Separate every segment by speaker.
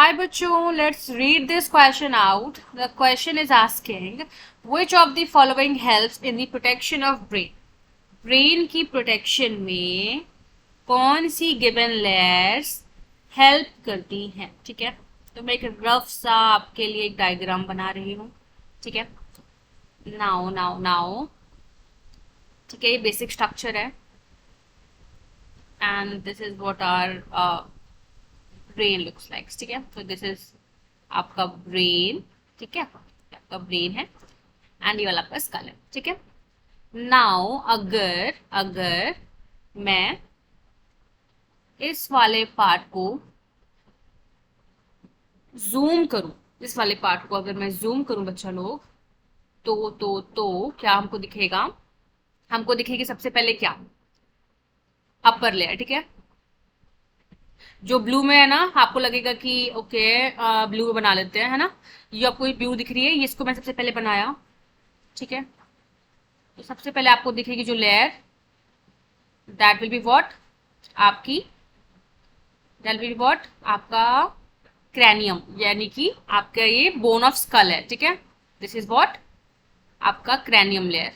Speaker 1: Hi bachcho, let's read this question out. The question is asking which of the following helps in the protection of brain? Brain की protection में कौन सी given layers help करती हैं? ठीक है, तो मैं एक रफ सा आपके लिए एक डायग्राम बना रही हूँ. ठीक है, now ठीक है, ये बेसिक स्ट्रक्चर है and this is what our brain looks like. ठीक है, तो दिस इज आपका ब्रेन. ठीक है, आपका ब्रेन है एंड ये वाला आपका स्कल है. ठीक है, नाउ अगर मैं इस वाले पार्ट को जूम करूं, इस वाले पार्ट को अगर मैं जूम करूं बच्चा लोग, तो क्या हमको दिखेगा? हमको दिखेगी सबसे पहले क्या? Upper layer. ठीक है, जो ब्लू में है ना, आपको लगेगा कि ओके ब्लू में बना लेते हैं, है ना. ये आपको ब्लू दिख रही है, ये इसको मैं सबसे पहले बनाया. ठीक है, तो सबसे पहले आपको दिखेगी जो layer, that will be what आपकी, दैट विल बी व्हाट आपका क्रैनियम, यानी कि आपका ये बोन ऑफ स्कल है. ठीक है, दिस इज व्हाट आपका क्रैनियम लेयर.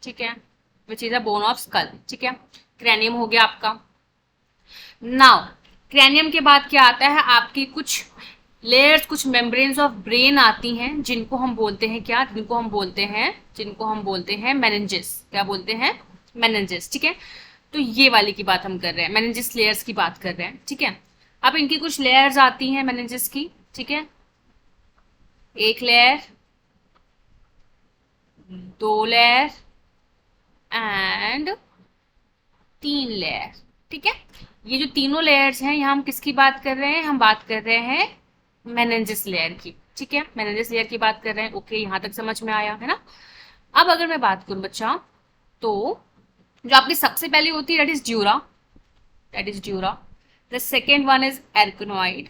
Speaker 1: ठीक है, which is a bone of skull. ठीक है, क्रैनियम हो गया आपका. नाउ क्रैनियम के बाद क्या आता है? आपकी कुछ लेयर्स, कुछ मेम्ब्रेन्स ऑफ ब्रेन आती हैं, जिनको हम बोलते हैं क्या? जिनको हम बोलते हैं मेनिंजेस. क्या बोलते हैं? मेनिंजेस. ठीक है, तो ये वाली की बात हम कर रहे हैं, मेनिंजेस लेयर्स की बात कर रहे हैं. ठीक है, अब इनकी कुछ लेयर्स आती हैं मेनिंजेस की. ठीक है, एक लेयर, दो लेयर एंड तीन लेयर. ठीक है, ये जो तीनों लेयर्स हैं, यहाँ हम किसकी बात कर रहे हैं? हम बात कर रहे हैं मेनिंजेस लेयर की. ठीक है, मेनिंजेस लेयर की बात कर रहे हैं. ओके, यहाँ तक समझ में आया है ना. अब अगर मैं बात करूं बच्चा, तो जो आपकी सबसे पहले होती है that is dura. The second one is arachnoid.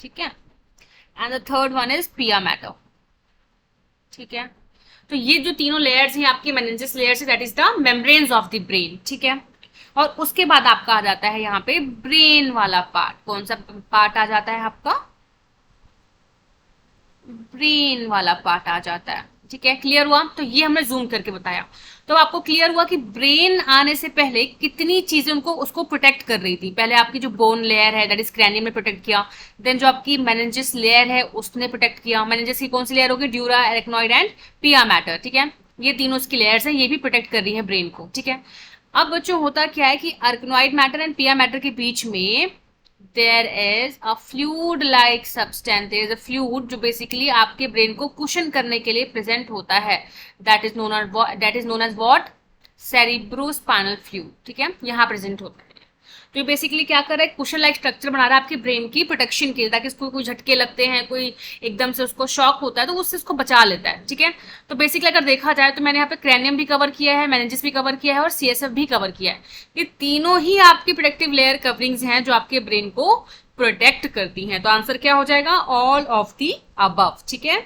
Speaker 1: ठीक है, and the third one is pia mater. ठीक है, तो ये जो तीनों लेयर्स हैं आपकी मेनिंजेस लेयर्स है, that is the membranes of the brain. ठीक है, और उसके बाद आपका आ जाता है यहाँ पे ब्रेन वाला पार्ट. कौन सा पार्ट आ जाता है आपका? ब्रेन वाला पार्ट आ जाता है. ठीक है, क्लियर हुआ? तो ये हमने जूम करके बताया, तो आपको क्लियर हुआ कि ब्रेन आने से पहले कितनी चीजें उनको उसको प्रोटेक्ट कर रही थी. पहले आपकी जो बोन लेयर है दैट इज क्रैनियम ने प्रोटेक्ट किया, देन जो आपकी मेनिंजेस लेयर है उसने प्रोटेक्ट किया. मेनिंजेस की कौन सी लेयर होगी? ड्यूरा, एरेक्नॉइड एंड पिया मैटर. ठीक है, ये तीनों उसकी लेयर्स हैं, ये भी प्रोटेक्ट कर रही है ब्रेन को. ठीक है, अब बच्चों होता क्या है कि अर्कनॉइड मैटर एंड पिया मैटर के बीच में there is a fluid like substance, there is a fluid जो basically आपके ब्रेन को कुशन करने के लिए प्रेजेंट होता है, that is known as what? cerebrospinal fluid. ठीक है, यहाँ प्रेजेंट होता है. तो ये बेसिकली क्या कर रहा है? कुशन लाइक स्ट्रक्चर बना रहा है आपके ब्रेन की प्रोटेक्शन के लिए, ताकि इसको कोई झटके लगते हैं, कोई एकदम से उसको शॉक होता है तो उससे इसको बचा लेता है. ठीक है, तो बेसिकली अगर देखा जाए तो मैंने यहाँ पे क्रैनियम भी कवर किया है, मेनिंजेस भी कवर किया है और सीएसएफ भी कवर किया है. ये तीनों ही आपकी प्रोटेक्टिव लेयर कवरिंग्स हैं जो आपके ब्रेन को प्रोटेक्ट करती हैं. तो आंसर क्या हो जाएगा? All of the above. ठीक है.